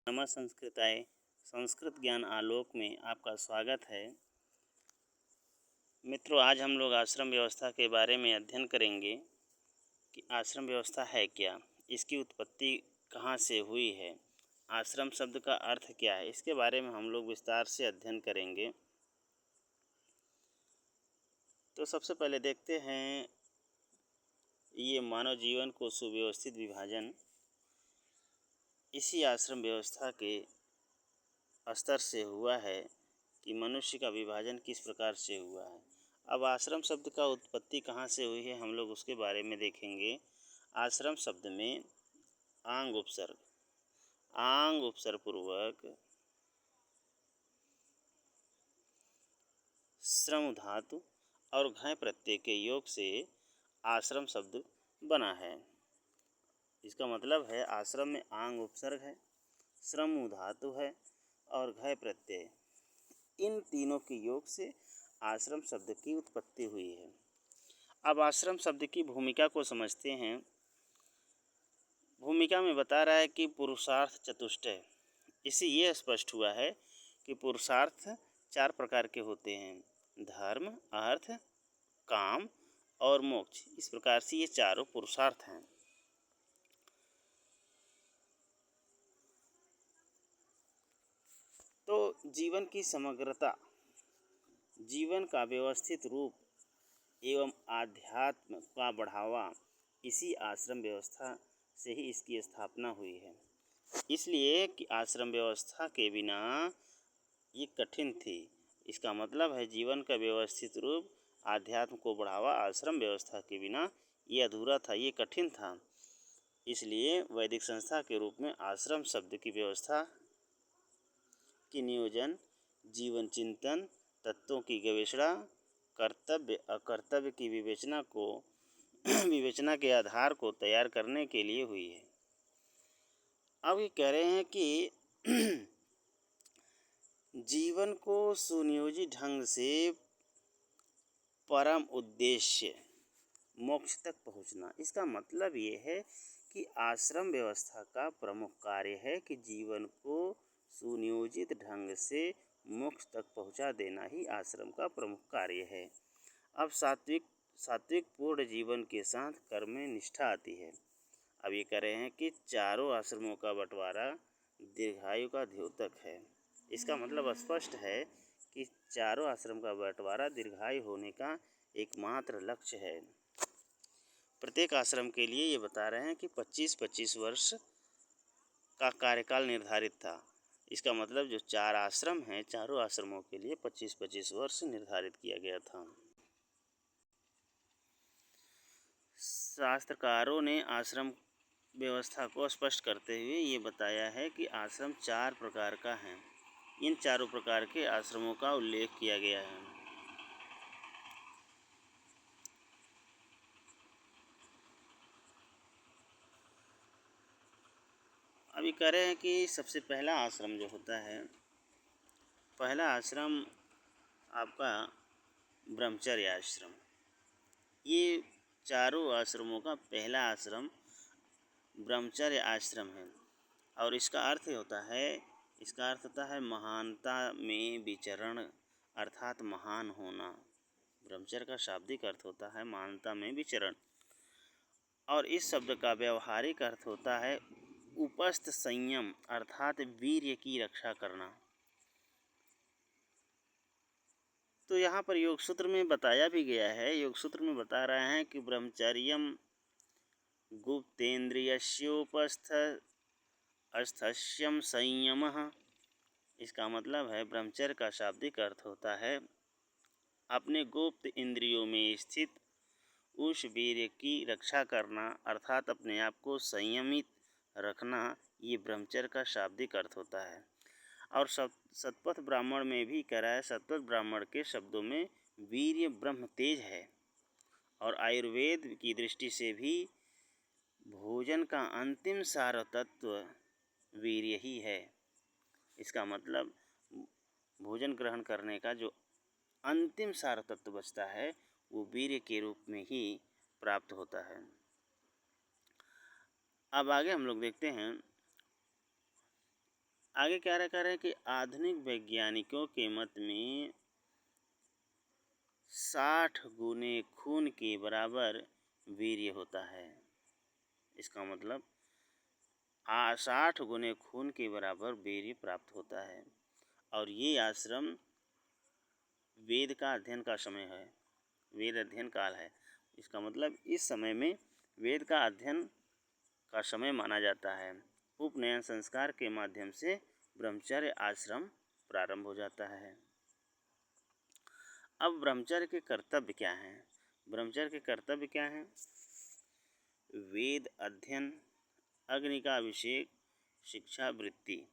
नमः संस्कृताय। संस्कृत ज्ञान आलोक में आपका स्वागत है। मित्रों, आज हम लोग आश्रम व्यवस्था के बारे में अध्ययन करेंगे कि आश्रम व्यवस्था है क्या, इसकी उत्पत्ति कहाँ से हुई है, आश्रम शब्द का अर्थ क्या है, इसके बारे में हम लोग विस्तार से अध्ययन करेंगे। तो सबसे पहले देखते हैं ये मानव जीवन को सुव्यवस्थित विभाजन इसी आश्रम व्यवस्था के स्तर से हुआ है कि मनुष्य का विभाजन किस प्रकार से हुआ है। अब आश्रम शब्द का उत्पत्ति कहाँ से हुई है हम लोग उसके बारे में देखेंगे। आश्रम शब्द में आंग उपसर्ग पूर्वक श्रम धातु और घय प्रत्यय के योग से आश्रम शब्द बना है। इसका मतलब है आश्रम में आंग उपसर्ग है, श्रम धातु है और घय प्रत्यय, इन तीनों के योग से आश्रम शब्द की उत्पत्ति हुई है। अब आश्रम शब्द की भूमिका को समझते हैं। भूमिका में बता रहा है कि पुरुषार्थ चतुष्टय। इससे ये स्पष्ट हुआ है कि पुरुषार्थ 4 प्रकार के होते हैं: धर्म, अर्थ, काम और मोक्ष। इस प्रकार से ये चारों पुरुषार्थ हैं। तो जीवन की समग्रता, जीवन का व्यवस्थित रूप एवं आध्यात्म का बढ़ावा इसी आश्रम व्यवस्था से ही इसकी स्थापना हुई है। इसलिए कि आश्रम व्यवस्था के बिना ये कठिन थी। इसका मतलब है जीवन का व्यवस्थित रूप, आध्यात्म को बढ़ावा आश्रम व्यवस्था के बिना ये अधूरा था, ये कठिन था। इसलिए वैदिक संस्था के रूप में आश्रम शब्द की व्यवस्था की नियोजन, जीवन चिंतन, तत्वों की गवेषणा, कर्तव्य अकर्तव्य की विवेचना के आधार को तैयार करने के लिए हुई है। अब ये कह रहे हैं कि जीवन को सुनियोजित ढंग से परम उद्देश्य मोक्ष तक पहुंचना। इसका मतलब ये है कि आश्रम व्यवस्था का प्रमुख कार्य है कि जीवन को सुनियोजित ढंग से मोक्ष तक पहुंचा देना ही आश्रम का प्रमुख कार्य है। अब सात्विक पूर्ण जीवन के साथ कर्म में निष्ठा आती है। अब ये कह रहे हैं कि चारों आश्रमों का बंटवारा दीर्घायु का द्योतक है। इसका मतलब स्पष्ट है कि चारों आश्रम का बंटवारा दीर्घायु होने का एकमात्र लक्ष्य है। प्रत्येक आश्रम के लिए ये बता रहे हैं कि 25-25 वर्ष का कार्यकाल निर्धारित था। इसका मतलब जो 4 आश्रम हैं, चारों आश्रमों के लिए 25-25 वर्ष निर्धारित किया गया था। शास्त्रकारों ने आश्रम व्यवस्था को स्पष्ट करते हुए ये बताया है कि आश्रम 4 प्रकार का है। इन चारों प्रकार के आश्रमों का उल्लेख किया गया है। अभी कह रहे हैं कि सबसे पहला आश्रम जो होता है, पहला आश्रम आपका ब्रह्मचर्य आश्रम। ये चारों आश्रमों का पहला आश्रम ब्रह्मचर्य आश्रम है और इसका अर्थ होता है महानता में विचरण, अर्थात महान होना। ब्रह्मचर्य का शाब्दिक अर्थ होता है महानता में विचरण और इस शब्द का व्यवहारिक अर्थ होता है उपस्थ संयम, अर्थात वीर्य की रक्षा करना। तो यहाँ पर योग सूत्र में बताया भी गया है। योग सूत्र में बता रहे हैं कि ब्रह्मचर्यम गुप्तेन्द्रियस्योपस्थस्यम संयमः। इसका मतलब है ब्रह्मचर्य का शाब्दिक अर्थ होता है अपने गुप्त इंद्रियों में स्थित उस वीर्य की रक्षा करना, अर्थात अपने आप को संयमित रखना। ये ब्रह्मचर्य का शाब्दिक अर्थ होता है। और शतपथ ब्राह्मण में भी कह रहा है, शतपथ ब्राह्मण के शब्दों में वीर्य ब्रह्म तेज है और आयुर्वेद की दृष्टि से भी भोजन का अंतिम सार तत्व वीर्य ही है। इसका मतलब भोजन ग्रहण करने का जो अंतिम सार तत्व बचता है वो वीर्य के रूप में ही प्राप्त होता है। अब आगे हम लोग देखते हैं आगे क्या कह रहे हैं कि आधुनिक वैज्ञानिकों के मत में 60 गुने खून के बराबर वीर्य होता है। इसका मतलब 60 गुने खून के बराबर वीर्य प्राप्त होता है। और ये आश्रम वेद का अध्ययन का समय है, वेद अध्ययन काल है। इसका मतलब इस समय में वेद का अध्ययन का समय माना जाता है। उपनयन संस्कार के माध्यम से ब्रह्मचर्य आश्रम प्रारंभ हो जाता है। अब ब्रह्मचर्य के कर्तव्य क्या हैं? ब्रह्मचर्य के कर्तव्य क्या हैं? वेद अध्ययन, अग्नि का अभिषेक, शिक्षा वृत्ति,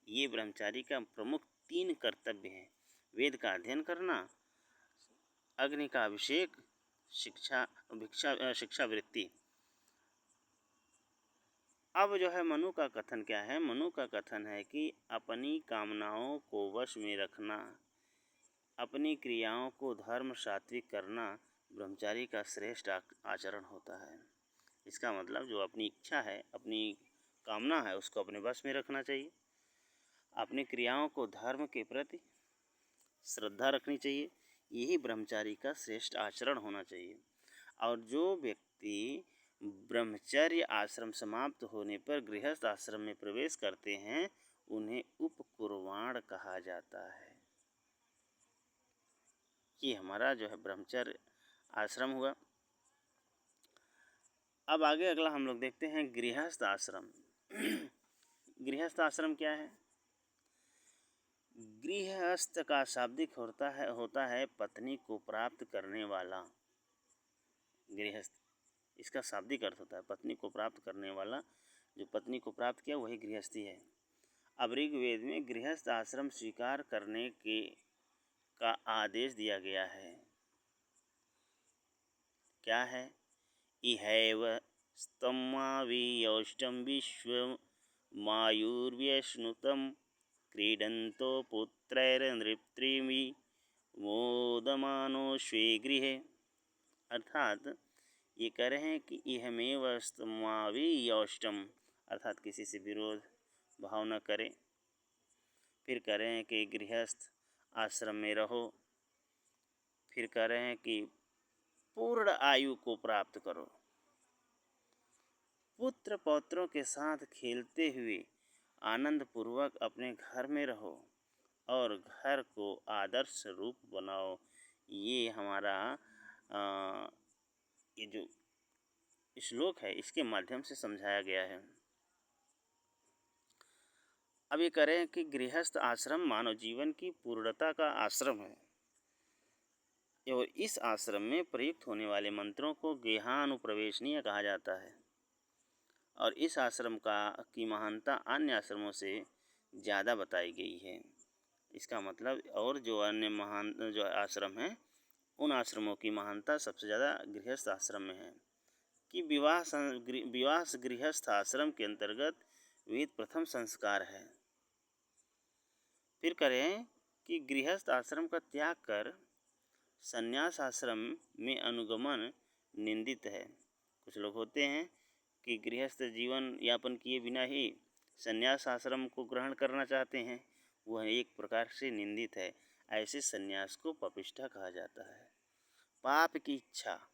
ये ब्रह्मचारी का प्रमुख 3 कर्तव्य हैं। वेद का अध्ययन करना, अग्नि का अभिषेक, शिक्षा वृत्ति। अब जो है मनु का कथन क्या है? मनु का कथन है कि अपनी कामनाओं को वश में रखना, अपनी क्रियाओं को धर्म सात्विक करना ब्रह्मचारी का श्रेष्ठ आचरण होता है। इसका मतलब जो अपनी इच्छा है, अपनी कामना है, उसको अपने वश में रखना चाहिए। अपनी क्रियाओं को धर्म के प्रति श्रद्धा रखनी चाहिए। यही ब्रह्मचारी का श्रेष्ठ आचरण होना चाहिए। और जो व्यक्ति ब्रह्मचर्य आश्रम समाप्त होने पर गृहस्थ आश्रम में प्रवेश करते हैं उन्हें उपकुर्वाण कहा जाता है। ये हमारा जो है ब्रह्मचर्य आश्रम हुआ। अब आगे अगला हम लोग देखते हैं गृहस्थ आश्रम। गृहस्थ आश्रम क्या है? गृहस्थ का शाब्दिक होता है पत्नी को प्राप्त करने वाला। गृहस्थ, इसका शाब्दिक अर्थ होता है पत्नी को प्राप्त करने वाला। जो पत्नी को प्राप्त किया वही गृहस्थी है। अब ऋग्वेद में गृहस्थ आश्रम स्वीकार करने का आदेश दिया गया है। क्या है? इहैव स्तम्मावियौष्टं विश्वमायुर्व्यश्नुतं क्रीडन्तो पुत्रैर्नृप्त्रिमि मोदमानो स्वे गृहे। अर्थात ये कह रहे हैं कि इहमेव स्तम्मावियौष्टम, अर्थात किसी से विरोध भाव न करें। फिर कह रहे हैं कि गृहस्थ आश्रम में रहो। फिर कह रहे हैं कि पूर्ण आयु को प्राप्त करो। पुत्र पौत्रों के साथ खेलते हुए आनंद पूर्वक अपने घर में रहो और घर को आदर्श रूप बनाओ। ये हमारा ये जो श्लोक है इसके माध्यम से समझाया गया है। अब ये करें कि गृहस्थ आश्रम मानव जीवन की पूर्णता का आश्रम है और इस आश्रम में प्रयुक्त होने वाले मंत्रों को गेहानुप्रवेशनीय कहा जाता है। और इस आश्रम की महानता अन्य आश्रमों से ज़्यादा बताई गई है। इसका मतलब और जो अन्य महान जो आश्रम हैं उन आश्रमों की महानता सबसे ज़्यादा गृहस्थ आश्रम में है। कि विवाह गृहस्थ आश्रम के अंतर्गत वेद प्रथम संस्कार है। फिर करें कि गृहस्थ आश्रम का त्याग कर संन्यास आश्रम में अनुगमन निंदित है। कुछ लोग होते हैं कि गृहस्थ जीवन यापन किए बिना ही संन्यास आश्रम को ग्रहण करना चाहते हैं, वह एक प्रकार से निंदित है। ऐसे संन्यास को पापिष्ठा कहा जाता है। पाप की इच्छा,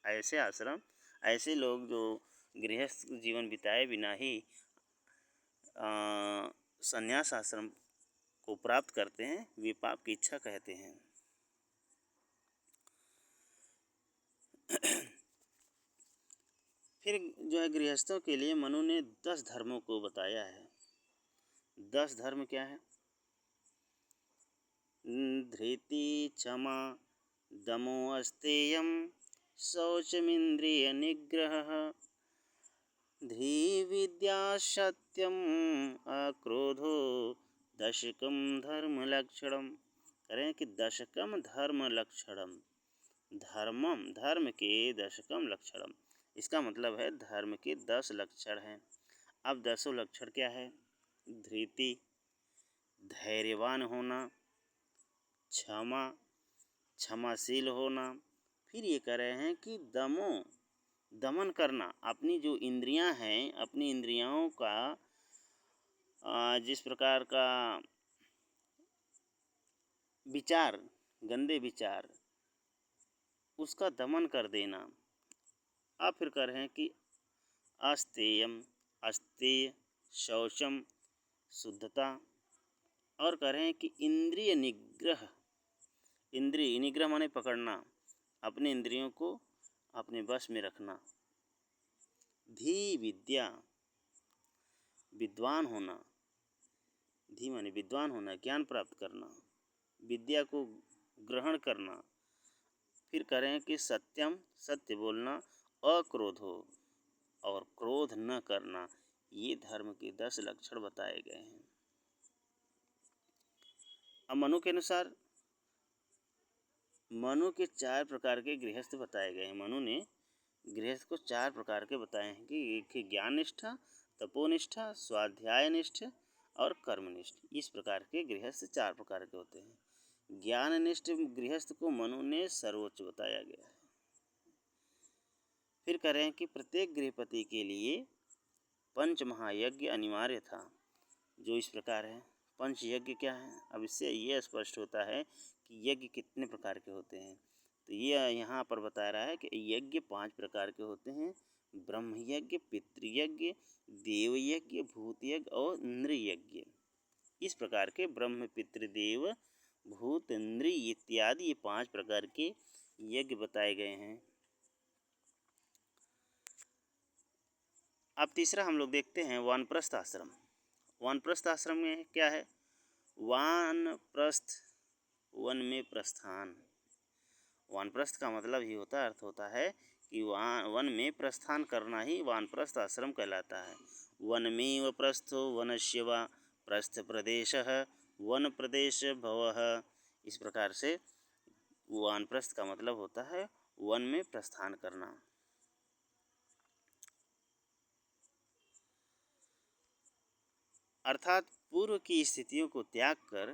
ऐसे आश्रम, ऐसे लोग जो गृहस्थ जीवन बिताए बिना ही संन्यास आश्रम को प्राप्त करते हैं, वे पाप की इच्छा कहते हैं। फिर जो है गृहस्थों के लिए मनु ने 10 धर्मों को बताया है। 10 धर्म क्या है? धृति, क्षमा, दमो अस्तेयम, शौचमिंद्रिय निग्रह, धीविद्या, सत्यम, अक्रोधो, दशकम धर्म लक्षणम। करें कि दशकम धर्म लक्षणम, धर्म के दशकम लक्षणम। इसका मतलब है धर्म के 10 लक्षण हैं। अब 10 लक्षण क्या है? धृति, धैर्यवान होना, क्षमा, क्षमाशील होना। फिर ये कह रहे हैं कि दमन करना, अपनी जो इंद्रियां हैं अपनी इंद्रियों का जिस प्रकार का विचार, गंदे विचार, उसका दमन कर देना। आप फिर कह रहे हैं कि अस्तेयम, अस्तेय, शौचम, शुद्धता, और कह रहे हैं कि इंद्रिय निग्रह, इंद्रिय निग्रह माने पकड़ना, अपने इंद्रियों को अपने वश में रखना। धी विद्या, विद्वान होना, धी माने विद्वान होना, ज्ञान प्राप्त करना, विद्या को ग्रहण करना। फिर कह रहे हैं कि सत्यम, सत्य बोलना, अक्रोधो, और क्रोध न करना। ये धर्म के 10 लक्षण बताए गए हैं। अब मनु के अनुसार मनु के 4 प्रकार के गृहस्थ बताए गए हैं। मनु ने गृहस्थ को 4 प्रकार के बताए हैं कि एक है ज्ञान निष्ठा, तपोनिष्ठा, स्वाध्याय निष्ठ और कर्मनिष्ठ। इस प्रकार के गृहस्थ 4 प्रकार के होते हैं। ज्ञाननिष्ठ गृहस्थ को मनु ने सर्वोच्च बताया गया है। फिर कह रहे हैं कि प्रत्येक गृहपति के लिए पंच महायज्ञ अनिवार्य था, जो इस प्रकार है। पंच यज्ञ क्या है? अब इससे ये स्पष्ट होता है कि यज्ञ कितने प्रकार के होते हैं। तो ये यहाँ पर बता रहा है कि यज्ञ 5 प्रकार के होते हैं: ब्रह्म यज्ञ, पितृयज्ञ, देव यज्ञ, भूत यज्ञ और नृ यज्ञ। इस प्रकार के ब्रह्म, पितृ, देव, भूत, नृ इत्यादि ये 5 प्रकार के यज्ञ बताए गए हैं। अब तीसरा हम लोग देखते हैं वानप्रस्थ आश्रम। वानप्रस्थ आश्रम में क्या है? वानप्रस्थ, वन में प्रस्थान। वानप्रस्थ का मतलब ही अर्थ होता है कि वन में प्रस्थान करना ही वानप्रस्थ आश्रम कहलाता है। वनमेव प्रस्थो वनस्य वा प्रस्थ प्रदेशः वन प्रदेश भवः। इस प्रकार से वानप्रस्थ का मतलब होता है वन में प्रस्थान करना। अर्थात पूर्व की स्थितियों को त्याग कर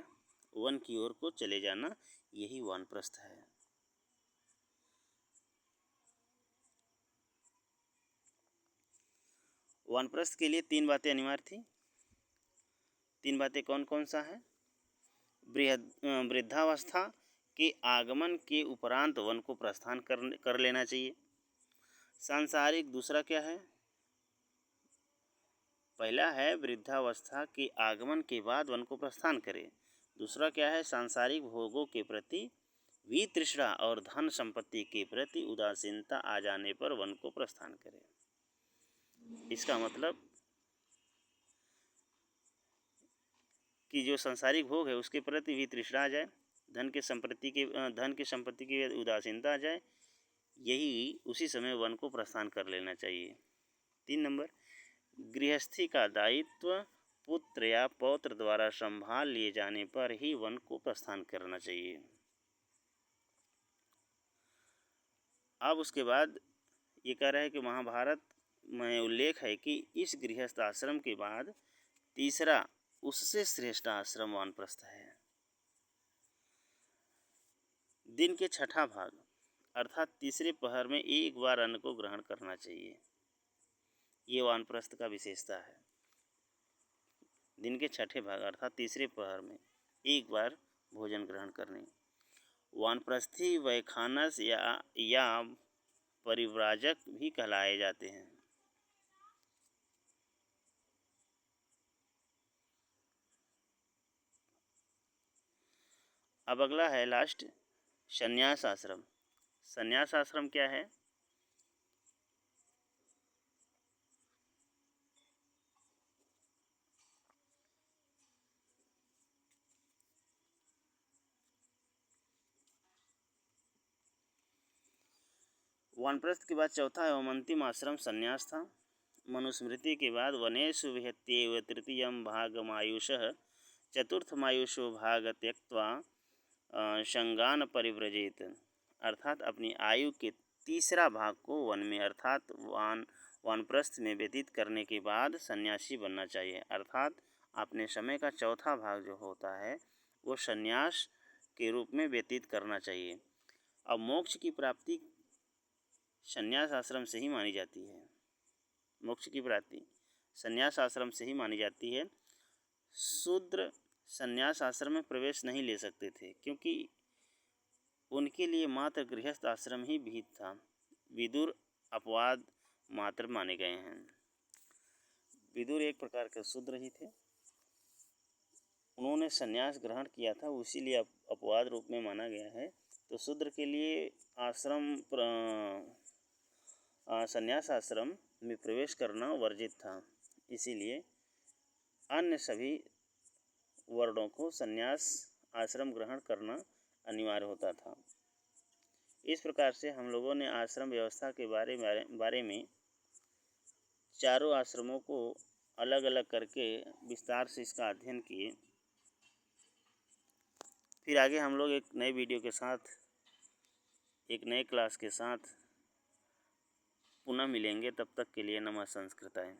वन की ओर को चले जाना, यही वानप्रस्थ है। वानप्रस्थ के लिए 3 बातें अनिवार्य थी। 3 बातें कौन कौन सा है? वृद्धावस्था के आगमन के उपरांत वन को प्रस्थान कर लेना चाहिए। सांसारिक, दूसरा क्या है? पहला है वृद्धावस्था के आगमन के बाद वन को प्रस्थान करें। दूसरा क्या है? सांसारिक भोगों के प्रति वितृष्णा और धन संपत्ति के प्रति उदासीनता आ जाने पर वन को प्रस्थान करें। इसका मतलब कि जो सांसारिक भोग है उसके प्रति वितृष्णा आ जाए, धन की संपत्ति की उदासीनता आ जाए, यही उसी समय वन को प्रस्थान कर लेना चाहिए। 3 नंबर, गृहस्थी का दायित्व पुत्र या पौत्र द्वारा संभाल लिए जाने पर ही वन को प्रस्थान करना चाहिए। अब उसके बाद ये कह रहा है कि महाभारत में उल्लेख है कि इस गृहस्थ आश्रम के बाद तीसरा उससे श्रेष्ठ आश्रम वानप्रस्थ है। दिन के 6ठा भाग अर्थात तीसरे पहर में एक बार अन्न को ग्रहण करना चाहिए। ये वानप्रस्थ का विशेषता है। दिन के 6ठे भाग अर्थात तीसरे पहर में एक बार भोजन ग्रहण करने। वानप्रस्थी वैखानस या परिव्राजक भी कहलाए जाते हैं। अब अगला है लास्ट संन्यास आश्रम। संन्यास आश्रम क्या है? वानप्रस्थ के बाद चौथा एवं अंतिम आश्रम संन्यास था। मनुस्मृति के बाद वनेषु विहत्येव तृतीयं भागमायुषः चतुर्थमायुषो भाग त्यक्त्वा संगान परिव्रजेत। अर्थात अपनी आयु के तीसरा भाग को वन में अर्थात वानप्रस्थ में व्यतीत करने के बाद सन्यासी बनना चाहिए। अर्थात अपने समय का चौथा भाग जो होता है वो सन्यास के रूप में व्यतीत करना चाहिए। अब मोक्ष की प्राप्ति संन्यास आश्रम से ही मानी जाती है। मोक्ष की प्राप्ति संन्यास आश्रम से ही मानी जाती है। शूद्र संन्यास आश्रम में प्रवेश नहीं ले सकते थे, क्योंकि उनके लिए मात्र गृहस्थ आश्रम ही विहित था। विदुर अपवाद मात्र माने गए हैं। विदुर एक प्रकार के शूद्र ही थे, उन्होंने संन्यास ग्रहण किया था, इसीलिए अपवाद रूप में माना गया है। तो शूद्र के लिए संन्यास आश्रम में प्रवेश करना वर्जित था, इसीलिए अन्य सभी वर्णों को संन्यास आश्रम ग्रहण करना अनिवार्य होता था। इस प्रकार से हम लोगों ने आश्रम व्यवस्था के बारे में चारों आश्रमों को अलग अलग करके विस्तार से इसका अध्ययन किए। फिर आगे हम लोग एक नए वीडियो के साथ, एक नए क्लास के साथ पुनः मिलेंगे। तब तक के लिए नमः संस्कृताय।